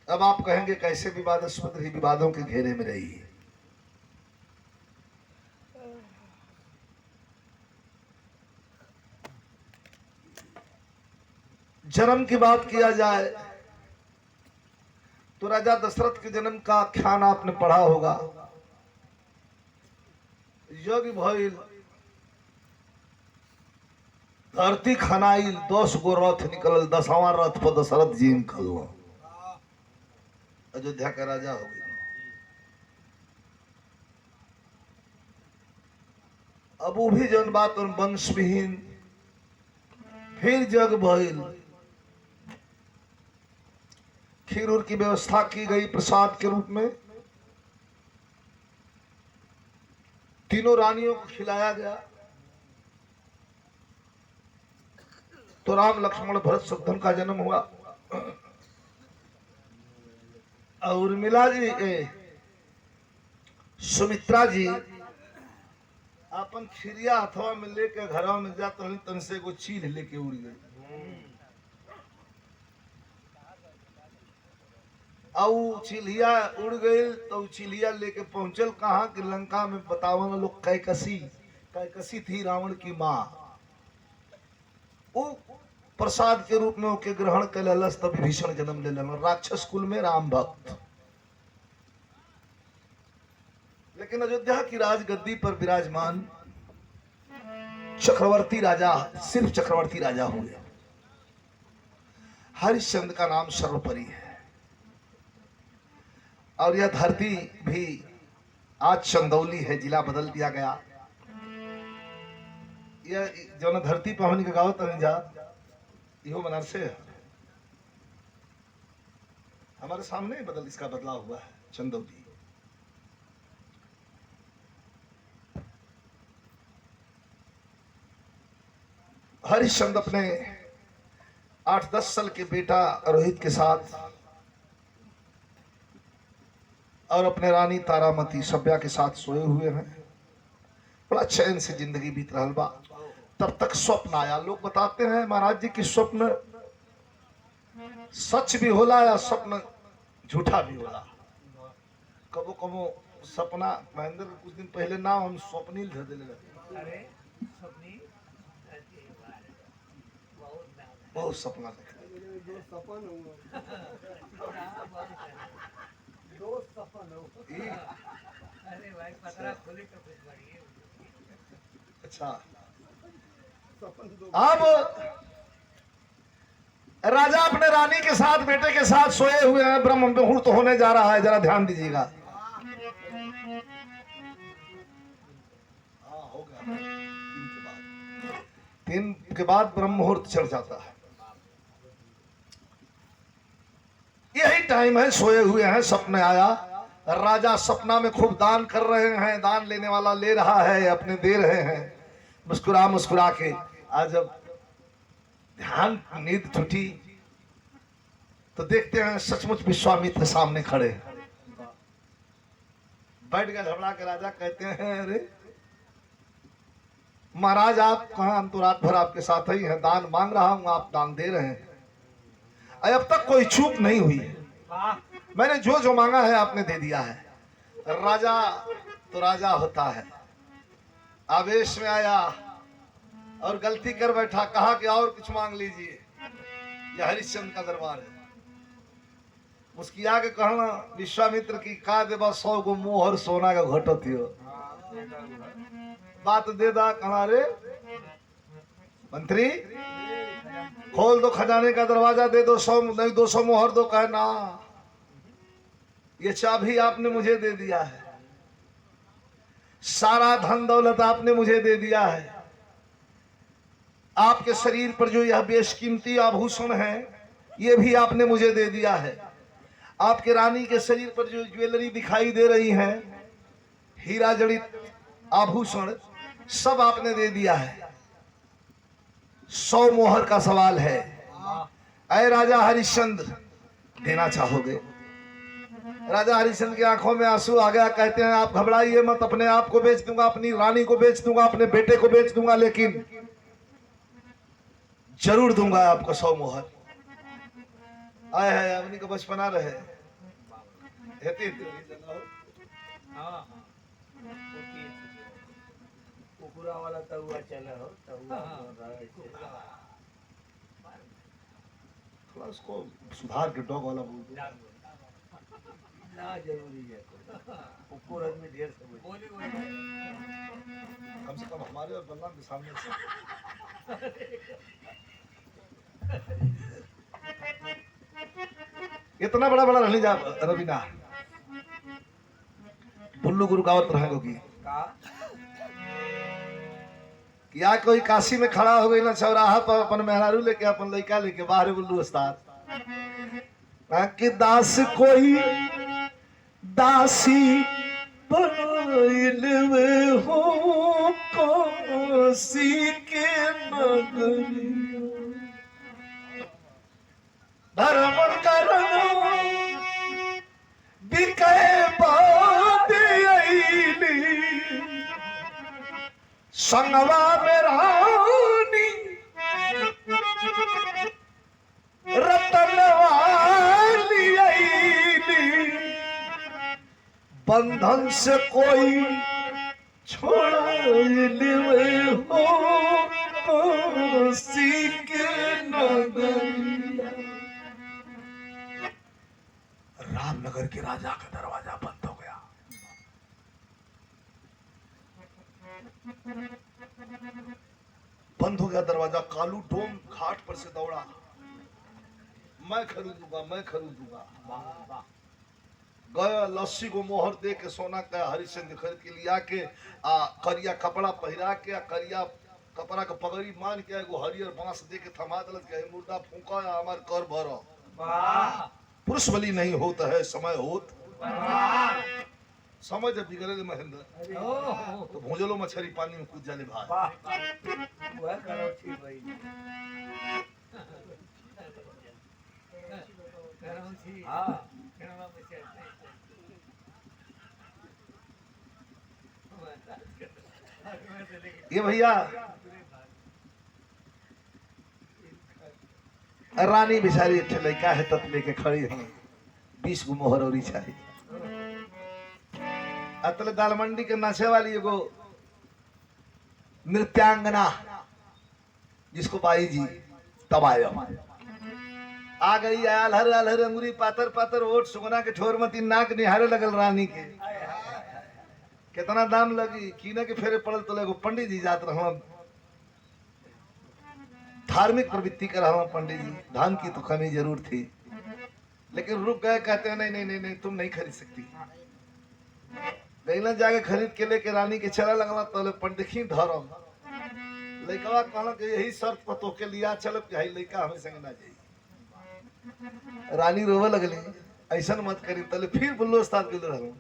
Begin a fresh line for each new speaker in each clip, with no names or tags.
अब आप कहेंगे कैसे विवादास्पद रही, विवादों के घेरे में रही है। जन्म की बात किया जाए तो राजा दशरथ के जन्म का आख्यान आपने पढ़ा होगा। यज्ञ भइल, धरती खनाइल, 10 गो रथ निकलल, 10वां रथ पर दशरथ जी निकल, अयोध्या का राजा हो गए। अब वो भी जन बात वंश विहीन, फिर जग भइल, खीर उर की व्यवस्था की गई प्रसाद के रूप में, तीनों रानियों को खिलाया गया। तो राम लक्ष्मण भरत शत्रुघ्न का जन्म हुआ। और उर्मिला जी सुमित्रा जी अपन खिरिया हथवा में लेके घरों में जाते हैं, तन से को चील लेके उड़ गई। और चिलिया उड़ गई तो चिलिया लेके पहुंचल कहाँ कि लंका में। बतावन लोग कैकसी, कैकसी थी रावण की माँ। वो प्रसाद के रूप में ओके ग्रहण कर ललस, तब भीषण जन्म ले लेना, राक्षस कुल में राम भक्त। लेकिन अयोध्या की राजगद्दी पर विराजमान चक्रवर्ती राजा सिर्फ चक्रवर्ती राजा हुए। हरिश्चंद्र का नाम सर्वोपरि है। और यह धरती भी आज चंदौली है, जिला बदल दिया गया। यह जो न धरती पर हमने के गाँव तक जा, यो बनारस है, हमारे सामने बदल इसका बदलाव हुआ है, चंदौली। हरिश्चंद्र अपने 8-10 साल के बेटा रोहित के साथ और अपने रानी तारामती सभ्या के साथ सोए हुए हैं। बड़ा चैन से जिंदगी बीत रहा बा। तब तक स्वप्न आया। लोग बताते हैं महाराज जी की स्वप्न सच भी होला या स्वप्न झूठा भी होला। कबो कबो सपना, महेंद्र कुछ दिन पहले ना हम स्वप्निल धर दिले लगे, बहुत सपना देखे। अच्छा, अब राजा अपने रानी के साथ बेटे के साथ सोए हुए हैं, ब्रह्म मुहूर्त होने जा रहा है, जरा ध्यान दीजिएगा। हाँ हो गया, 3 के बाद ब्रह्म मुहूर्त चढ़ जाता है। यही टाइम है, सोए हुए हैं, सपने आया। राजा सपना में खूब दान कर रहे हैं, दान लेने वाला ले रहा है, अपने दे रहे हैं मुस्कुरा मुस्कुरा के। आज जब ध्यान नींद टूटी तो देखते हैं सचमुच विश्वामित्र सामने खड़े। बैठ गए घबरा के। राजा कहते हैं अरे महाराज आप कहाँ, हम तो रात भर आपके साथ ही हैं, दान मांग रहा हूं, आप दान दे रहे हैं। अब तक कोई चूक नहीं हुई है, मैंने जो जो मांगा है आपने दे दिया है। राजा तो राजा होता है, आवेश में आया और गलती कर बैठा। कहा कि और कुछ मांग लीजिए, यह हरिश्चंद्र का दरबार है। मुस्किया के कहना विश्वामित्र की का देवा 100 गो मोहर सोना का घटो थियो, बात दे दा। कहा रे मंत्री खोल दो खजाने का दरवाजा, दे दो 100 नहीं 200 मोहर दो। कहे ना, ये चाबी आपने मुझे दे दिया है, सारा धन दौलत आपने मुझे दे दिया है, आपके शरीर पर जो यह बेशकीमती आभूषण है ये भी आपने मुझे दे दिया है, आपके रानी के शरीर पर जो ज्वेलरी दिखाई दे रही है, हीरा जड़ित आभूषण, सब आपने दे दिया है। 100 मोहर का सवाल है। ऐ राजा हरिश्चंद्र, देना चाहोगे? राजा हरिश्चंद्र की आंखों में आंसू आ गया। कहते हैं आप घबराइए मत, अपने आप को बेच दूंगा, अपनी रानी को बेच दूंगा, अपने बेटे को बेच दूंगा, लेकिन जरूर दूंगा आपको 100 मोहर। आए है अपनी को बचपना रहे। हेती
कुकुरा वाला तहुआ चला हो तहुआ
थोड़ा उसको सुधार के डॉग वाला बोल दो।
ना जरूरी है कुकुर आदमी ढेर से बोले
कम से कम हमारे और बलराम के सामने से। इतना बड़ा बड़ा रहने जा रवीना बुल्लू गुरुकावत रहेंगे की या कोई काशी में खड़ा हो गई ना चौराहा पर अपन मेहरारू लेके अपन लड़का लेके बाहर बुल्लू उस्ताद कि दास कोई दासी बनइल में हो काशी के नगरी धर्म कर्म बिके बाद अइली संगवा में रानी रतन वाली अइली बंधन से कोई छोड़ले हो काशी के नगरिया। रामनगर के राजा का दरवाजा बंद हो गया। बंद हो गया दरवाजा। कालू डोम घाट पर से दौड़ा, मैं खरीदूंगा मैं खरीदूंगा। गया लस्सी को मोहर दे के सोना का हरिश्चंद्र खरीद के लिया के करिया कपड़ा पहिरा के करिया कपड़ा का पगड़ी मान के एगो हरियर बांस दे के थमा दलत के मुर्दा फूका या हमार कर भरो। पुरुष बलि नहीं होता है समय होत समय जब बिगड़े महेंद्र तो भूजलो मछली पानी में कूद जाले भाई। ये भैया रानी बेचारी एक लड़का है तत लेके खड़ी है 20 गो मोहर और चाहिए। अतल दाल मंडी के नाचे वाली एगो नृत्यांगना जिसको बाई जी तब आयो आ गई। अलहर अलहर अंगुरी पातर पातर ओट सुगना के ठोर मती नाक निहारे लगल रानी के। कितना दाम लगी कीने के फेरे पड़ल तो एगो पंडित जी जात रहा धार्मिक प्रवृत्ति कर रहा पंडित जी। धन की तो कमी जरूर थी लेकिन रुक गए कहते हैं नहीं नहीं नहीं नहीं तुम नहीं खरीद सकती। गईला जाके खरीद के लेके रानी के चला लगला तो पंडित धरम लड़का कहला कि यही शर्त पर तो के लिया चल लड़का हमें संग ना जाई। रानी रोवे लगली ऐसा मत करी तले फिर बुल्लो उस्ताद के रहूं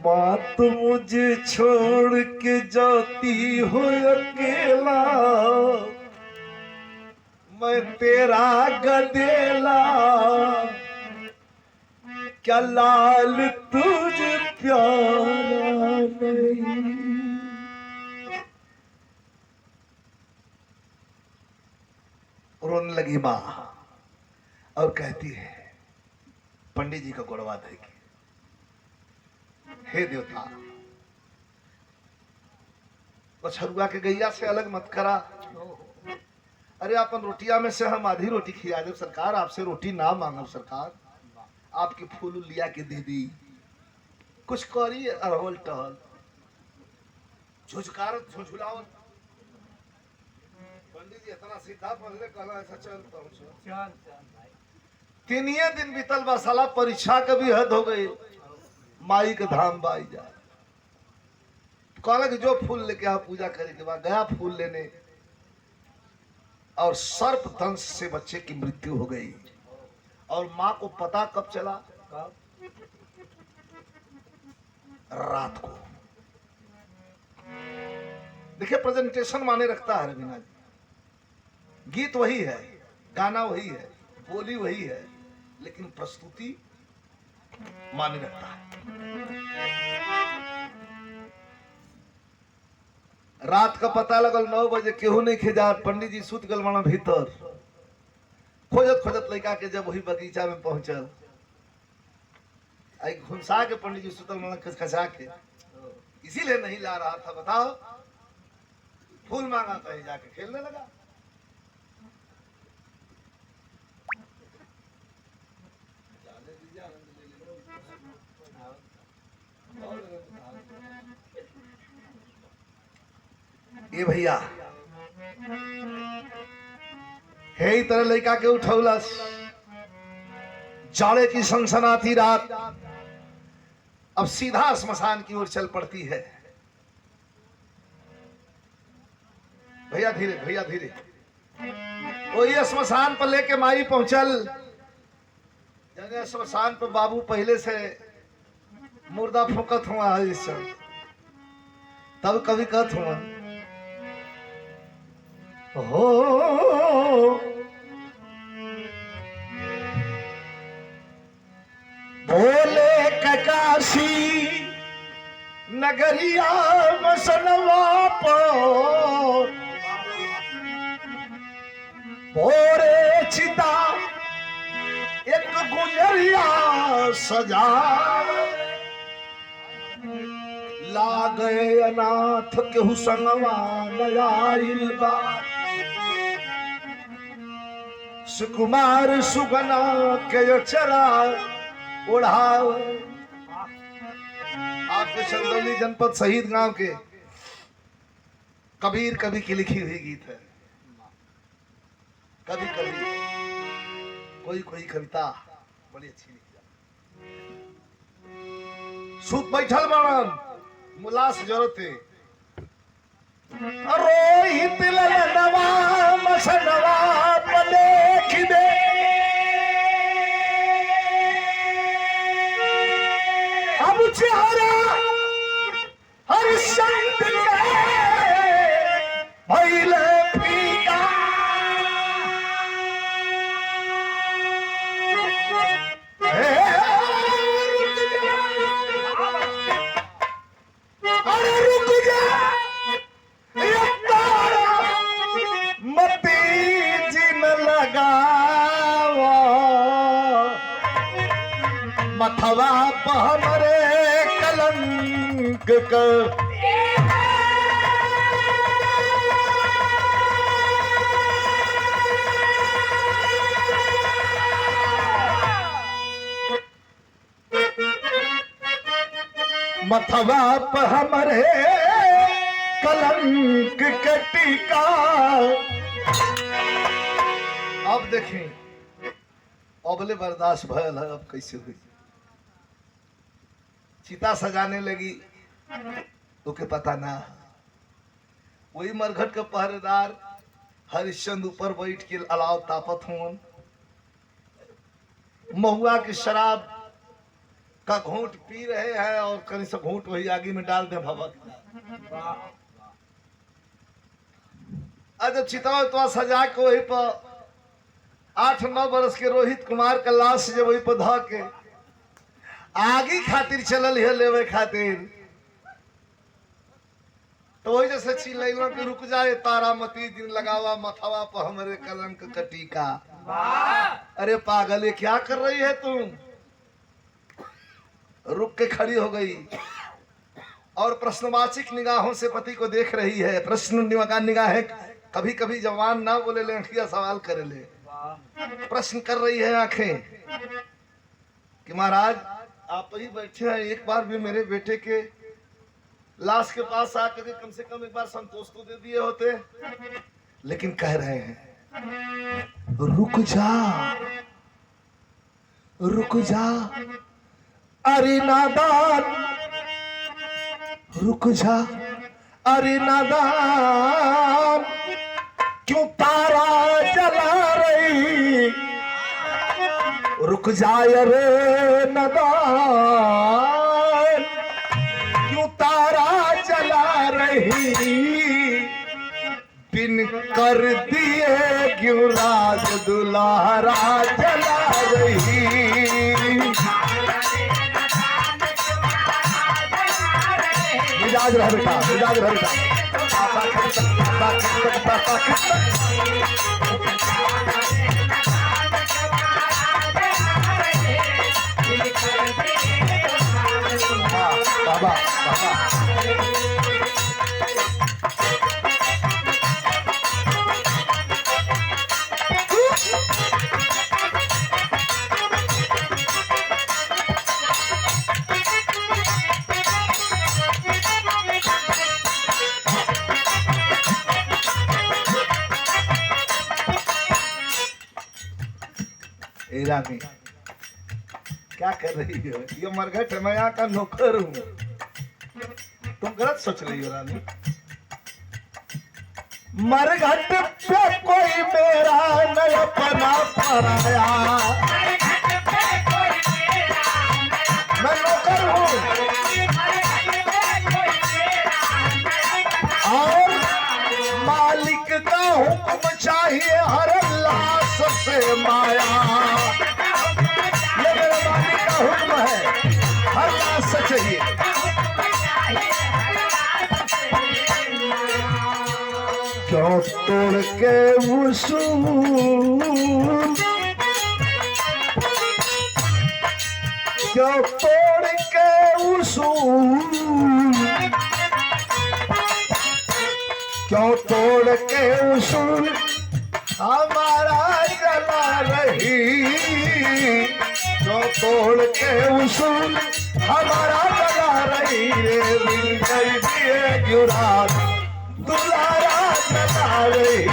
बात मुझे छोड़ के जाती हो अकेला मैं तेरा गदेला क्या लाल तुझ प्यारा नहीं। रोने लगी माँ और कहती है पंडित जी का गोड़वा देगी हे देवता बछरुआ के गैया से अलग मत करा। अरे अपन रोटिया में से हम आधी रोटी खिला दे सरकार आपसे रोटी ना मांगो सरकार आपके फूल लिया के दे दी कुछ करी अरवल टहल झुझकारत झुझुलावत। पंडित जी इतना सीधा पहले कहला ऐसा चल पहुंचो तीनिए दिन बीतल बा साला परीक्षा के भी हद हो गई। माई के धाम बाई जा कहला कि जो फूल लेके आ पूजा करे के बाद गया फूल लेने और सर्प दंश से बच्चे की मृत्यु हो गई। और माँ को पता कब चला रात को। देखिए प्रेजेंटेशन माने रखता है रवीना जी। गीत वही है गाना वही है बोली वही है लेकिन प्रस्तुति माने रखता है। रात का पता लगल 9 बजे केहू नहीं खिजा पंडित जी सुत गल माना भीतर खोजत खोजत लड़का के जब वही बगीचा में पहुंचल आई घुसा के पंडित जी सुतल मन खचा के, इसीलिए नहीं ला रहा था। बताओ, फूल मांगा कहीं जाके खेलने लगा। ये भैया हे ही तरह लड़का के उठौलस, जाड़े की सनसनाती रात अब सीधा स्मशान की ओर चल पड़ती है। भैया धीरे, भैया धीरे। वही स्मशान पर लेके माई पहुंचल। जगह स्मशान पर बाबू पहले से मुर्दा फूकत हुआ है इस समय। तब कभी कहत हुआ हो बोले ककाशी नगरिया मसनवा पर बोरे चिता एक गुजरिया सजा ला गए अनाथ केहू संगवा नयाइल बा सुकुमार सुगना के चरा ओढ़ाओ। आपके चंदौली जनपद शहीद गांव के कबीर कवि की लिखी हुई गीत है। कभी कभी कोई कविता बड़ी अच्छी लिखी जाती। सूत बैठल बाणन मुलास जरते रोहित ललनवा मसनवा पलेख दे अब चेहरा हरिश्चंद्र के भइले फीका। अरे रुक जा मती जिन लगावा मथवा पर हमरे कलंक कर। मथवा पर हमरे कलंक कटिका। अब देखें, अबले बर्दाश्त भयल है, अब कैसे हुई। चिता सजाने लगी तो के पता ना, वही मरघट के पहरेदार हरिश्चंद्र ऊपर बैठ के अलाव तापत हुआ। महुआ की शराब का घूंट पी रहे हैं और कहीं से घूंट वही आगे में डाल दे भवक। जब चिता तो सजा के वही पर 8-9 बरस के रोहित कुमार का लाश जब वही पर ध के आगे खातिर चलल है लेवे खातिर, तो वही जैसे चिल्लाइलों के रुक जाए तारामती दिन लगावा मथवा पर हमरे कलंक कटिका। अरे पागल, ये क्या कर रही है तुम? रुक के खड़ी हो गई और प्रश्नवाचिक निगाहों से पति को देख रही है। प्रश्न निगाहें कभी कभी जवान ना बोले ले, अंखिया सवाल करे ले। प्रश्न कर रही है आंखें कि महाराज आप ही बैठे हैं, एक बार भी मेरे बेटे के लाश के पास आकर के कम से कम एक बार संतोष तो दे दिए होते। लेकिन कह रहे हैं रुक जा, रुक जा, अरे नादान रुक जा, अरे नादान क्यों तारा जला रही। रुक जाए रे नादान क्यों तारा जला रही। बिन कर दिए क्यों राज दुलारा जला रही। मिजाज रह बेटा, मिजाज रह बेटा। ए रानी क्या कर रही हो? ये मरघट है, मैं यहाँ का नौकर हूँ। तुम गलत सोच रही हो रानी। मरघट पे कोई मेरा न अपना पराया, मैं नौकर हूँ और मालिक का हुक्म चाहिए हर लाश से माया। ये मेरे मालिक का हुक्म है, हर लाश से चाहिए। क्यों तोड़ के उसूल, क्यों तोड़ के उसूल, क्यों तोड़ के उसूल हमारा जला रही, क्यों तोड़ के उसूल हमारा जला रही रे। मिल गई दिए जुरात दुलारा जला रही।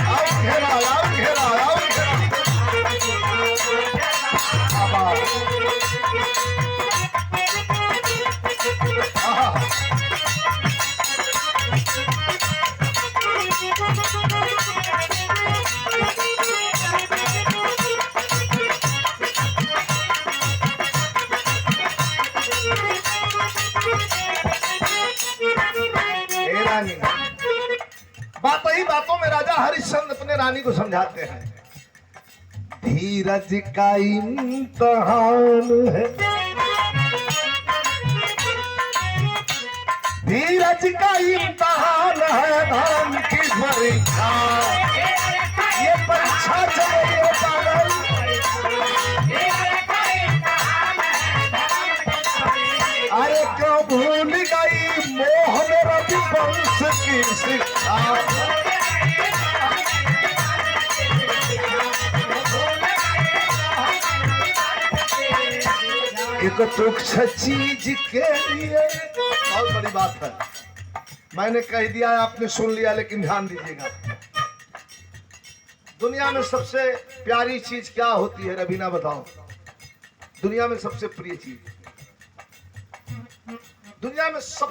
आओ घेरा, आओ घेरा, आओ घेरा। आहा। हे रानी, बातों ही बातों में राजा हरिश्चंद्र अपने रानी को समझाते हैं, धीरज का इम्तिहान है, धीरज का इम्तिहान है, धर्म की परीक्षा। ये परीक्षा चल रही है पागल। अरे क्यों भूल गई मोह में रघुवंश की शिक्षा। एक तुच्छ चीज के लिए, बहुत बड़ी बात है, मैंने कह दिया है, आपने सुन लिया, लेकिन ध्यान दीजिएगा। दुनिया में सबसे प्यारी चीज क्या होती है रवीना, बताओ? दुनिया में सबसे प्रिय चीज, दुनिया में सब